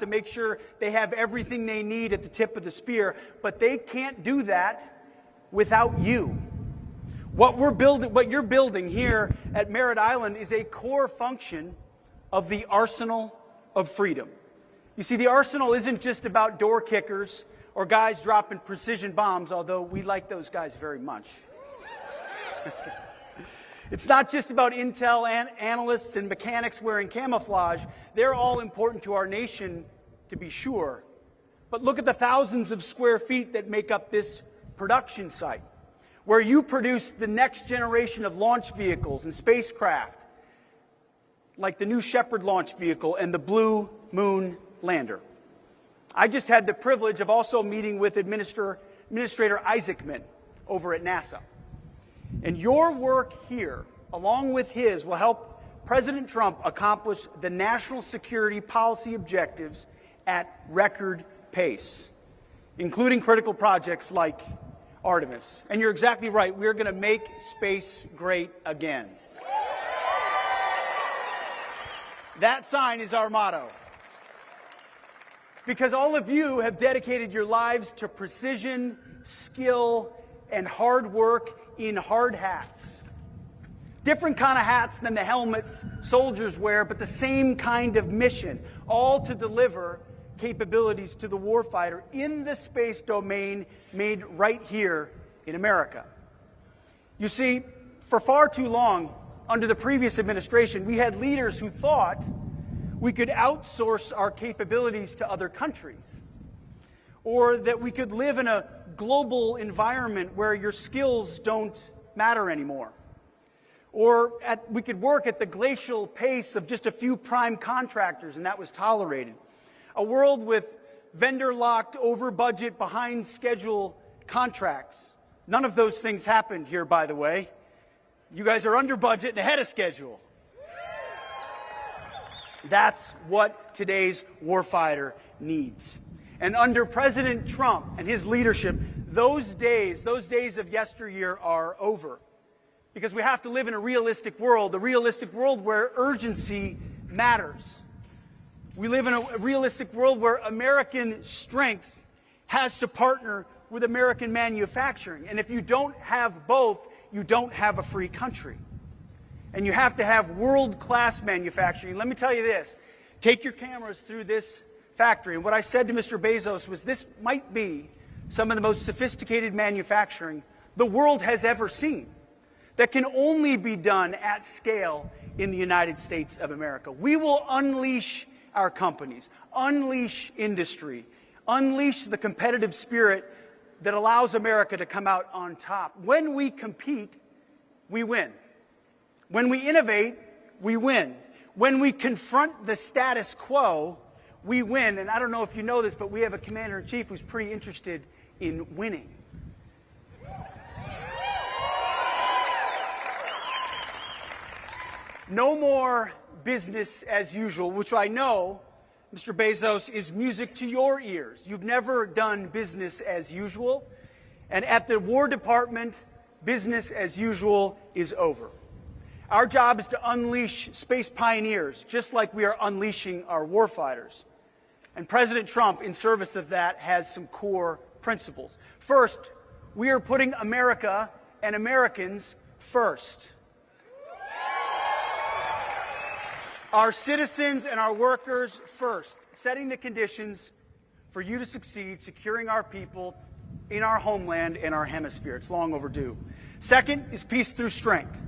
to make sure they have everything they need at the tip of the spear, but they can't do that without you. What you're building here at Merritt Island is a core function of the arsenal of freedom. You see, the arsenal isn't just about door kickers or guys dropping precision bombs, although we like those guys very much. It's not just about intel analysts and mechanics wearing camouflage. They're all important to our nation, to be sure. But look at the thousands of square feet that make up this production site, where you produce the next generation of launch vehicles and spacecraft, like the New Shepard launch vehicle and the Blue Moon lander. I just had the privilege of also meeting with Administrator Isaacman over at NASA. And your work here, along with his, will help President Trump accomplish the national security policy objectives at record pace, including critical projects like Artemis. And you're exactly right. We're going to make space great again. That sign is our motto. Because all of you have dedicated your lives to precision, skill, and hard work in hard hats. Different kind of hats than the helmets soldiers wear, but the same kind of mission, all to deliver capabilities to the warfighter in the space domain made right here in America. You see, for far too long, under the previous administration, we had leaders who thought we could outsource our capabilities to other countries, or that we could live in a global environment where your skills don't matter anymore, or we could work at the glacial pace of just a few prime contractors, and that was tolerated. A world with vendor-locked, over-budget, behind-schedule contracts. None of those things happened here, by the way. You guys are under budget and ahead of schedule. That's what today's warfighter needs. And under President Trump and his leadership, those days of yesteryear are over. Because we have to live in a realistic world where urgency matters. We live in a realistic world where American strength has to partner with American manufacturing. And if you don't have both, you don't have a free country. And you have to have world-class manufacturing. Let me tell you this. Take your cameras through this factory. And what I said to Mr. Bezos was this might be some of the most sophisticated manufacturing the world has ever seen that can only be done at scale in the United States of America. We will unleash our companies, unleash industry, unleash the competitive spirit that allows America to come out on top. When we compete, we win. When we innovate, we win. When we confront the status quo, we win. And I don't know if you know this, but we have a commander-in-chief who's pretty interested in winning. No more business as usual, which I know, Mr. Bezos, is music to your ears. You've never done business as usual. And at the War Department, business as usual is over. Our job is to unleash space pioneers, just like we are unleashing our warfighters. And President Trump, in service of that, has some core principles. First, we are putting America and Americans first. Our citizens and our workers first, setting the conditions for you to succeed, securing our people in our homeland and our hemisphere. It's long overdue. Second is peace through strength.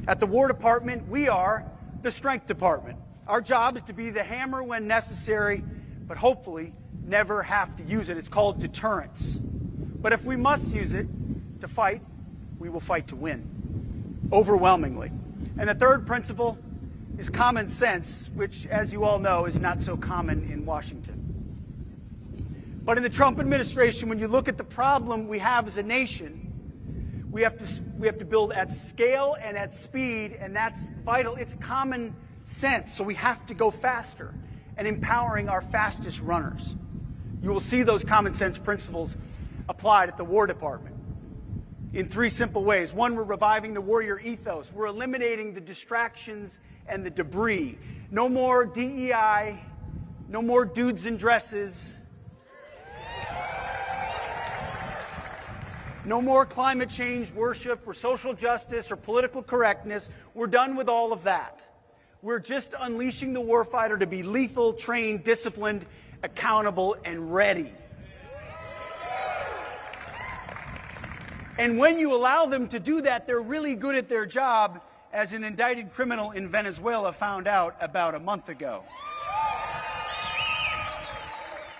At the War Department, we are the Strength Department. Our job is to be the hammer when necessary, but hopefully never have to use it. It's called deterrence. But if we must use it to fight, we will fight to win, overwhelmingly. And the third principle is common sense, which, as you all know, is not so common in Washington. But in the Trump administration, when you look at the problem we have as a nation, we have to build at scale and at speed, and that's vital. It's common sense, so we have to go faster and empowering our fastest runners. You will see those common sense principles applied at the War Department in three simple ways. One, we're reviving the warrior ethos. We're eliminating the distractions and the debris. No more DEI, No more dudes in dresses. No more climate change worship or social justice or political correctness. We're done with all of that. We're just unleashing the warfighter to be lethal, trained, disciplined, accountable, and ready. And when you allow them to do that, they're really good at their job, as an indicted criminal in Venezuela found out about a month ago.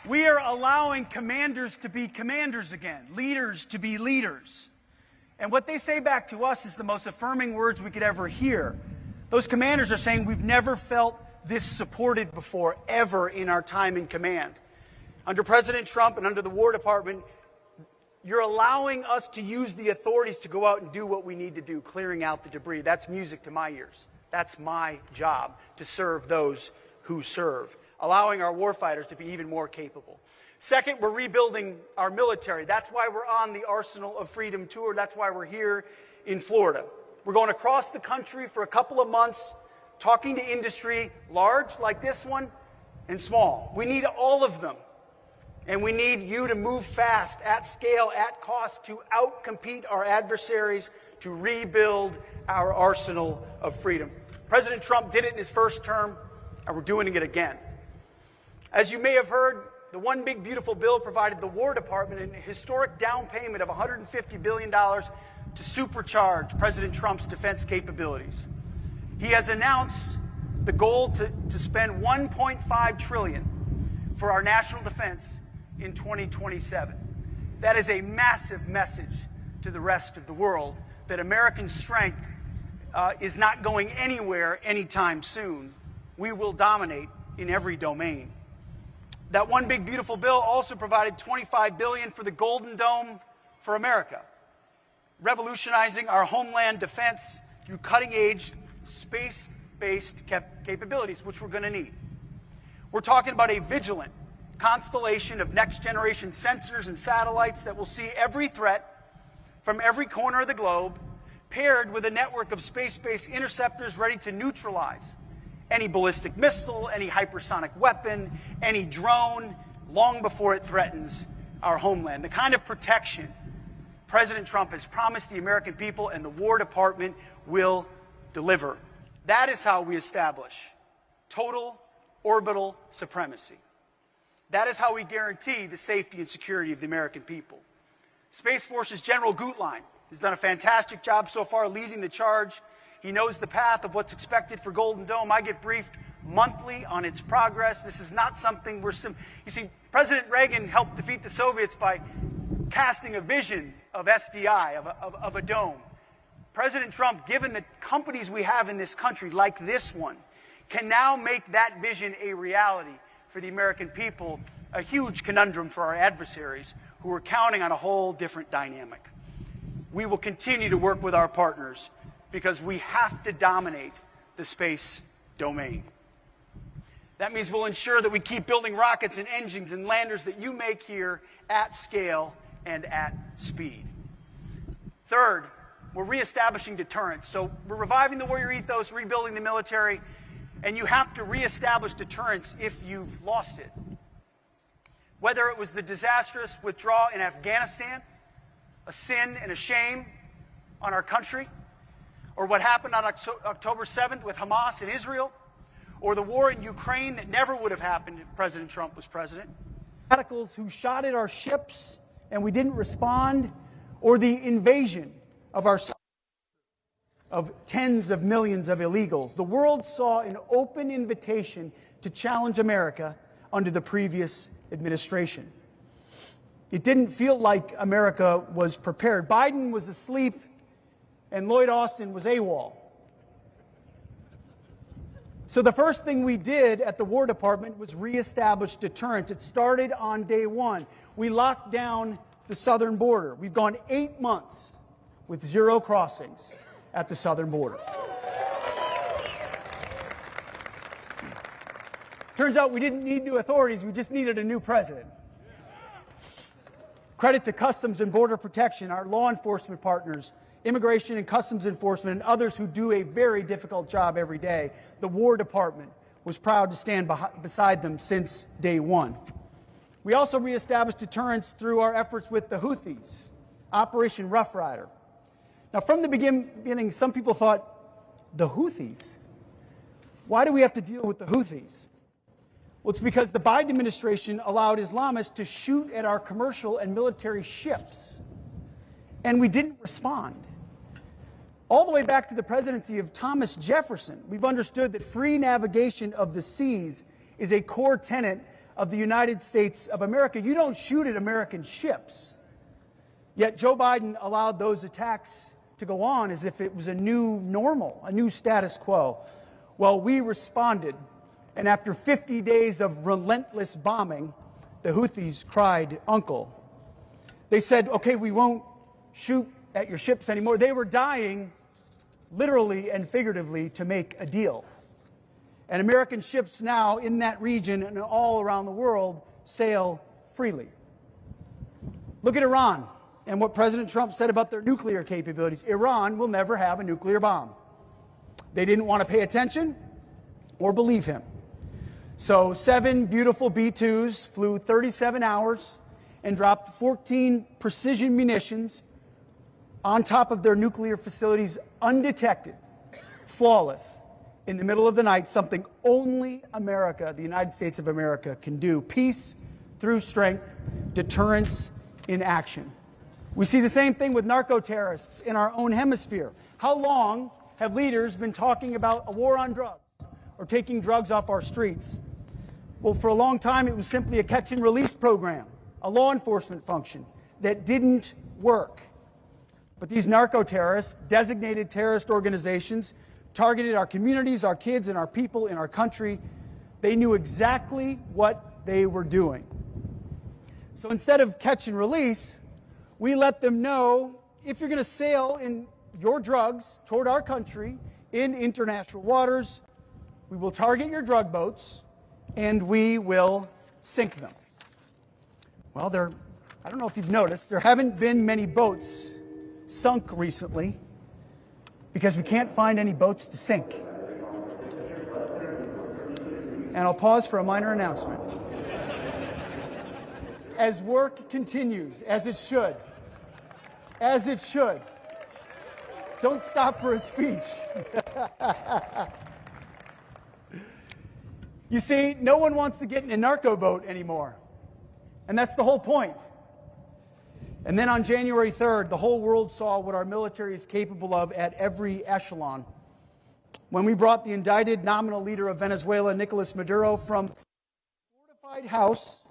We are allowing commanders to be commanders again, leaders to be leaders. And what they say back to us is the most affirming words we could ever hear. Those commanders are saying, we've never felt this supported before, ever in our time in command. Under President Trump and under the War Department, you're allowing us to use the authorities to go out and do what we need to do, clearing out the debris. That's music to my ears. That's my job, to serve those who serve, allowing our warfighters to be even more capable. Second, we're rebuilding our military. That's why we're on the Arsenal of Freedom tour. That's why we're here in Florida. We're going across the country for a couple of months, talking to industry, large like this one, and small. We need all of them. And we need you to move fast, at scale, at cost, to outcompete our adversaries, to rebuild our arsenal of freedom. President Trump did it in his first term, and we're doing it again. As you may have heard, the One Big Beautiful Bill provided the War Department a historic down payment of $150 billion to supercharge President Trump's defense capabilities. He has announced the goal to spend $1.5 trillion for our national defense in 2027. That is a massive message to the rest of the world that American strength is not going anywhere anytime soon. We will dominate in every domain. That One Big Beautiful Bill also provided $25 billion for the Golden Dome for America, revolutionizing our homeland defense through cutting-edge space-based capabilities, which we're going to need. We're talking about a vigilant constellation of next-generation sensors and satellites that will see every threat from every corner of the globe, paired with a network of space-based interceptors ready to neutralize any ballistic missile, any hypersonic weapon, any drone, long before it threatens our homeland. The kind of protection President Trump has promised the American people and the War Department will deliver. That is how we establish total orbital supremacy. That is how we guarantee the safety and security of the American people. Space Force's General Gutlein has done a fantastic job so far leading the charge. He knows the path of what's expected for Golden Dome. I get briefed monthly on its progress. This is not something you see, President Reagan helped defeat the Soviets by casting a vision of SDI, of a dome. President Trump, given the companies we have in this country, like this one, can now make that vision a reality for the American people, a huge conundrum for our adversaries who are counting on a whole different dynamic. We will continue to work with our partners because we have to dominate the space domain. That means we'll ensure that we keep building rockets and engines and landers that you make here at scale and at speed. Third, we're reestablishing deterrence. So we're reviving the warrior ethos, rebuilding the military, and you have to reestablish deterrence if you've lost it. Whether it was the disastrous withdrawal in Afghanistan, a sin and a shame on our country, or what happened on October 7th with Hamas in Israel, or the war in Ukraine that never would have happened if President Trump was president. Radicals who shot at our ships and we didn't respond, or the invasion of our of tens of millions of illegals. The world saw an open invitation to challenge America under the previous administration. It didn't feel like America was prepared. Biden was asleep and Lloyd Austin was AWOL. So the first thing we did at the War Department was reestablish deterrence. It started on day one. We locked down the southern border. We've gone 8 months with 0 crossings at the southern border. Turns out we didn't need new authorities, we just needed a new president. Credit to Customs and Border Protection, our law enforcement partners, Immigration and Customs Enforcement, and others who do a very difficult job every day. The War Department, was proud to stand beside them since day one. We also reestablished deterrence through our efforts with the Houthis, Operation Rough Rider. Now, from the beginning, some people thought, the Houthis? Why do we have to deal with the Houthis? Well, it's because the Biden administration allowed Islamists to shoot at our commercial and military ships, and we didn't respond. All the way back to the presidency of Thomas Jefferson, we've understood that free navigation of the seas is a core tenet of the United States of America. You don't shoot at American ships. Yet Joe Biden allowed those attacks to go on as if it was a new normal, a new status quo. Well, we responded, and after 50 days of relentless bombing, the Houthis cried uncle. They said, okay, we won't shoot at your ships anymore. They were dying, literally and figuratively, to make a deal. And American ships now in that region and all around the world sail freely. Look at Iran and what President Trump said about their nuclear capabilities. Iran will never have a nuclear bomb. They didn't want to pay attention or believe him. So 7 beautiful B-2s flew 37 hours and dropped 14 precision munitions on top of their nuclear facilities undetected, flawless, in the middle of the night, something only America, the United States of America, can do. Peace through strength, deterrence in action. We see the same thing with narco-terrorists in our own hemisphere. How long have leaders been talking about a war on drugs or taking drugs off our streets? Well, for a long time, it was simply a catch and release program, a law enforcement function that didn't work. But these narco-terrorists, designated terrorist organizations, targeted our communities, our kids, and our people in our country. They knew exactly what they were doing. So instead of catch and release, we let them know, if you're going to sail in your drugs toward our country in international waters, we will target your drug boats and we will sink them. Well, I don't know if you've noticed, there haven't been many boats sunk recently because we can't find any boats to sink. And I'll pause for a minor announcement. As work continues, as it should, don't stop for a speech. You see, no one wants to get in a narco boat anymore. And that's the whole point. And then on January 3rd, the whole world saw what our military is capable of at every echelon. When we brought the indicted nominal leader of Venezuela, Nicolas Maduro, from a fortified house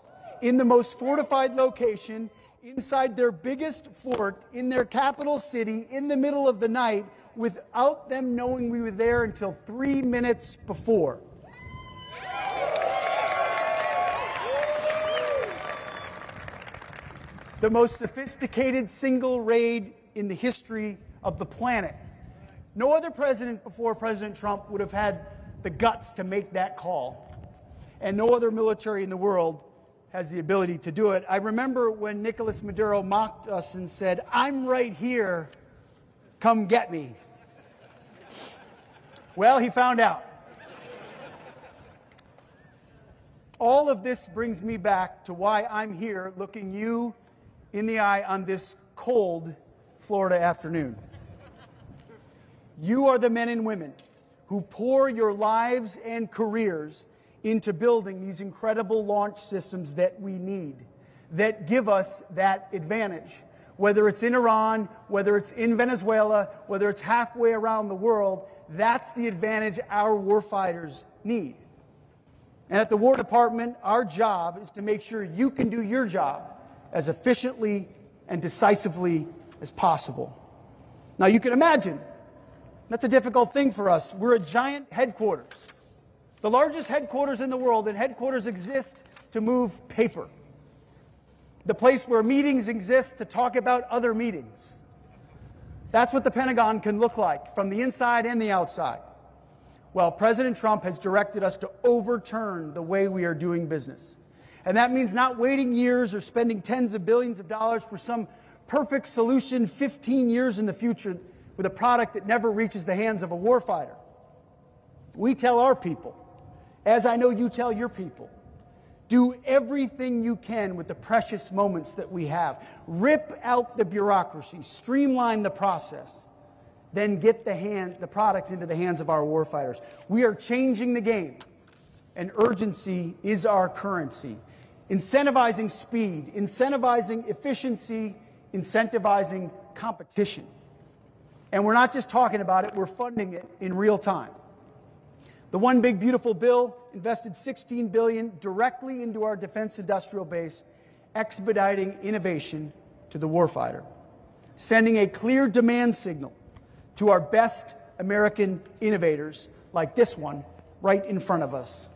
in the most fortified location, inside their biggest fort, in their capital city, in the middle of the night, without them knowing we were there until 3 minutes before. The most sophisticated single raid in the history of the planet. No other president before President Trump would have had the guts to make that call. And no other military in the world has the ability to do it. I remember when Nicolas Maduro mocked us and said, "I'm right here, come get me." Well, he found out. All of this brings me back to why I'm here looking you in the eye on this cold Florida afternoon. You are the men and women who pour your lives and careers into building these incredible launch systems that we need, that give us that advantage. Whether it's in Iran, whether it's in Venezuela, whether it's halfway around the world, that's the advantage our warfighters need. And at the War Department, our job is to make sure you can do your job as efficiently and decisively as possible. Now, you can imagine, that's a difficult thing for us. We're a giant headquarters, the largest headquarters in the world, and headquarters exist to move paper. The place where meetings exist to talk about other meetings. That's what the Pentagon can look like from the inside and the outside. Well, President Trump has directed us to overturn the way we are doing business. And that means not waiting years or spending tens of billions of dollars for some perfect solution 15 years in the future with a product that never reaches the hands of a warfighter. We tell our people, as I know you tell your people, do everything you can with the precious moments that we have. Rip out the bureaucracy, streamline the process, then get the products into the hands of our warfighters. We are changing the game, and urgency is our currency. Incentivizing speed, incentivizing efficiency, incentivizing competition. And we're not just talking about it, we're funding it in real time. The One Big Beautiful Bill invested $16 billion directly into our defense industrial base, expediting innovation to the warfighter, sending a clear demand signal to our best American innovators, like this one right in front of us.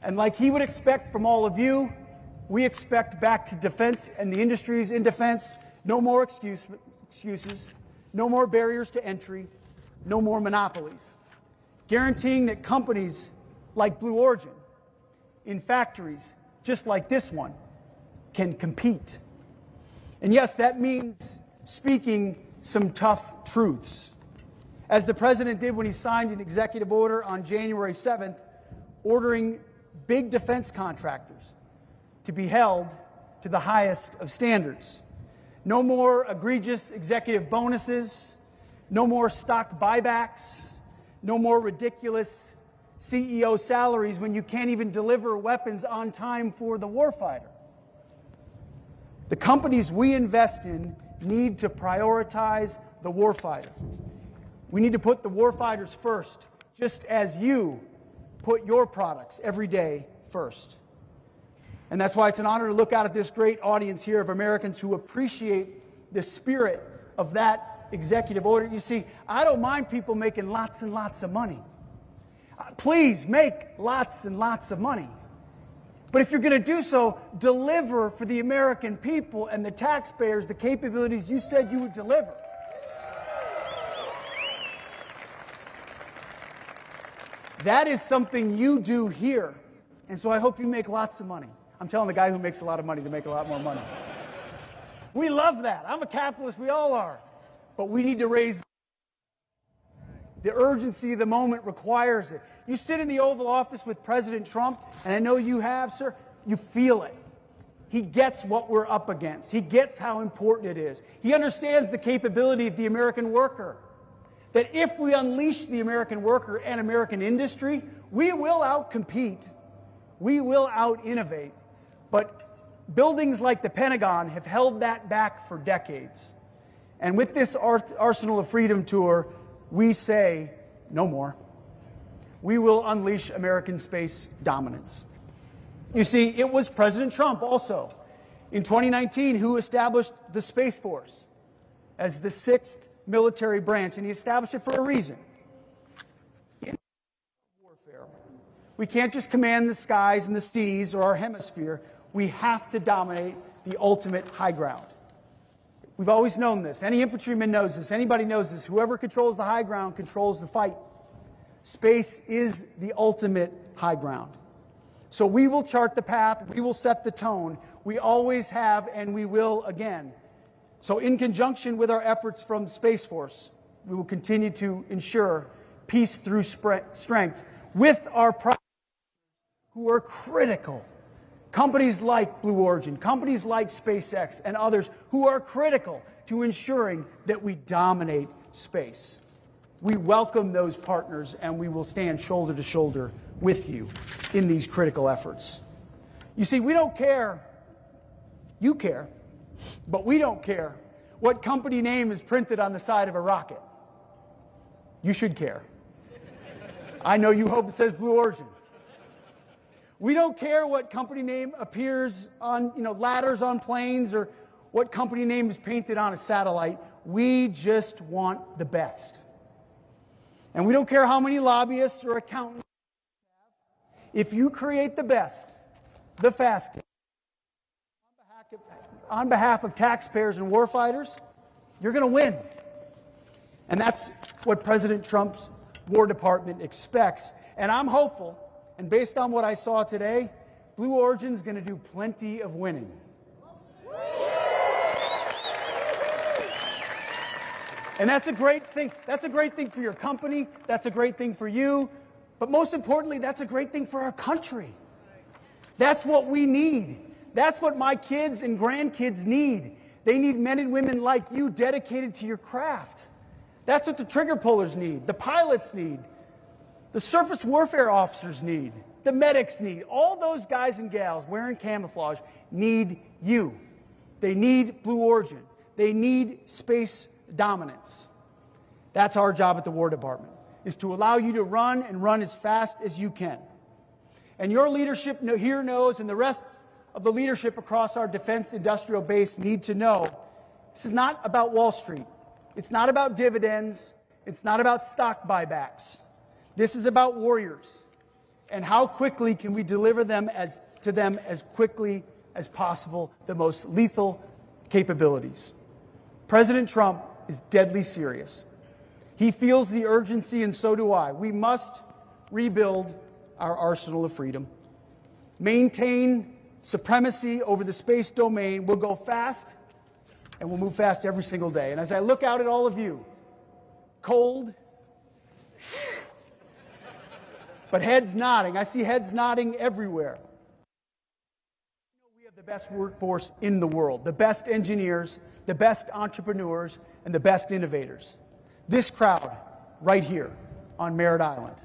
And like he would expect from all of you, we expect back to defense and the industries in defense, no more excuses, no more barriers to entry, no more monopolies. Guaranteeing that companies like Blue Origin, in factories just like this one, can compete. And yes, that means speaking some tough truths, as the President did when he signed an executive order on January 7th, ordering big defense contractors to be held to the highest of standards. No more egregious executive bonuses, no more stock buybacks, no more ridiculous CEO salaries when you can't even deliver weapons on time for the warfighter. The companies we invest in need to prioritize the warfighter. We need to put the warfighters first, just as you put your products every day first. And that's why it's an honor to look out at this great audience here of Americans who appreciate the spirit of that executive order. You see, I don't mind people making lots and lots of money. Please make lots and lots of money. But if you're going to do so, deliver for the American people and the taxpayers the capabilities you said you would deliver. That is something you do here. And so I hope you make lots of money. I'm telling the guy who makes a lot of money to make a lot more money. We love that. I'm a capitalist. We all are. But we need to raise the urgency of the moment requires it. You sit in the Oval Office with President Trump, and I know you have, sir, you feel it. He gets what we're up against. He gets how important it is. He understands the capability of the American worker. That if we unleash the American worker and American industry, we will outcompete. We will out-innovate. But buildings like the Pentagon have held that back for decades. And with this Arsenal of Freedom tour, we say no more. We will unleash American space dominance. You see, it was President Trump also in 2019 who established the Space Force as the 6th military branch, and he established it for a reason. In warfare, we can't just command the skies and the seas or our hemisphere. We have to dominate the ultimate high ground. We've always known this. Any infantryman knows this. Anybody knows this. Whoever controls the high ground controls the fight. Space is the ultimate high ground. So we will chart the path. We will set the tone. We always have, and we will again. So in conjunction with our efforts from the Space Force, we will continue to ensure peace through strength with our partners who are critical. Companies like Blue Origin, companies like SpaceX, and others who are critical to ensuring that we dominate space. We welcome those partners, and we will stand shoulder to shoulder with you in these critical efforts. You see, we don't care. You care. But we don't care what company name is printed on the side of a rocket. You should care. I know you hope it says Blue Origin. We don't care what company name appears on, ladders on planes or what company name is painted on a satellite. We just want the best. And we don't care how many lobbyists or accountants you have. If you create the best, the fastest, on behalf of taxpayers and warfighters, you're going to win. And that's what President Trump's War Department expects. And I'm hopeful, and based on what I saw today, Blue Origin's going to do plenty of winning. And that's a great thing. That's a great thing for your company. That's a great thing for you. But most importantly, that's a great thing for our country. That's what we need. That's what my kids and grandkids need. They need men and women like you dedicated to your craft. That's what the trigger pullers need, the pilots need, the surface warfare officers need, the medics need. All those guys and gals wearing camouflage need you. They need Blue Origin. They need space dominance. That's our job at the War Department, is to allow you to run and run as fast as you can. And your leadership here knows, and the rest of the leadership across our defense industrial base need to know, this is not about Wall Street. It's not about dividends. It's not about stock buybacks. This is about warriors. And how quickly can we deliver them to them as quickly as possible, the most lethal capabilities. President Trump is deadly serious. He feels the urgency, and so do I. We must rebuild our arsenal of freedom, maintain supremacy over the space domain. We'll go fast, and we'll move fast every single day. And as I look out at all of you, cold, but heads nodding. I see heads nodding everywhere. We have the best workforce in the world, the best engineers, the best entrepreneurs, and the best innovators. This crowd right here on Merritt Island.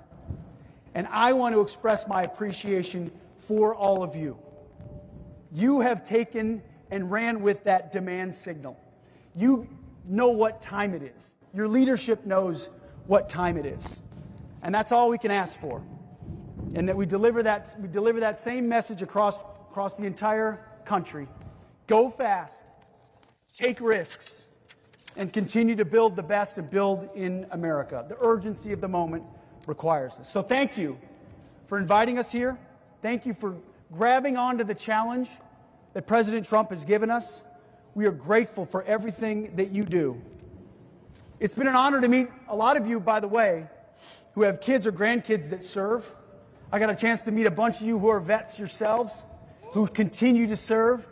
And I want to express my appreciation for all of you. You have taken and ran with that demand signal. You know what time it is. Your leadership knows what time it is. And that's all we can ask for. And that we deliver that same message across the entire country. Go fast, take risks, and continue to build the best and build in America. The urgency of the moment requires this. So thank you for inviting us here. Thank you for grabbing onto the challenge that President Trump has given us. We are grateful for everything that you do. It's been an honor to meet a lot of you, by the way, who have kids or grandkids that serve. I got a chance to meet a bunch of you who are vets yourselves, who continue to serve.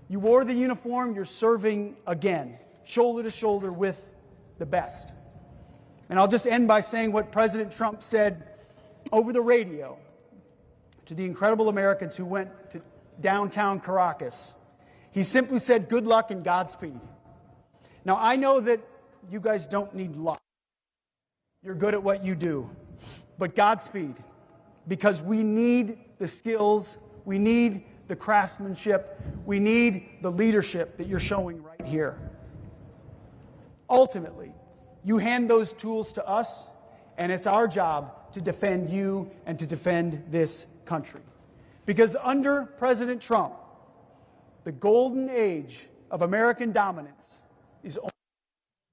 You wore the uniform, you're serving again, shoulder to shoulder with the best. And I'll just end by saying what President Trump said over the radio to the incredible Americans who went to downtown Caracas. He simply said, good luck and Godspeed. Now, I know that you guys don't need luck. You're good at what you do. But Godspeed, because we need the skills, we need the craftsmanship, we need the leadership that you're showing right here. Ultimately, you hand those tools to us, and it's our job to defend you and to defend this country. Because under President Trump, the golden age of American dominance is only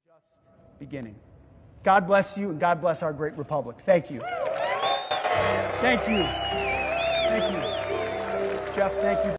just beginning. God bless you, and God bless our great republic. Thank you. Thank you. Thank you. Jeff, thank you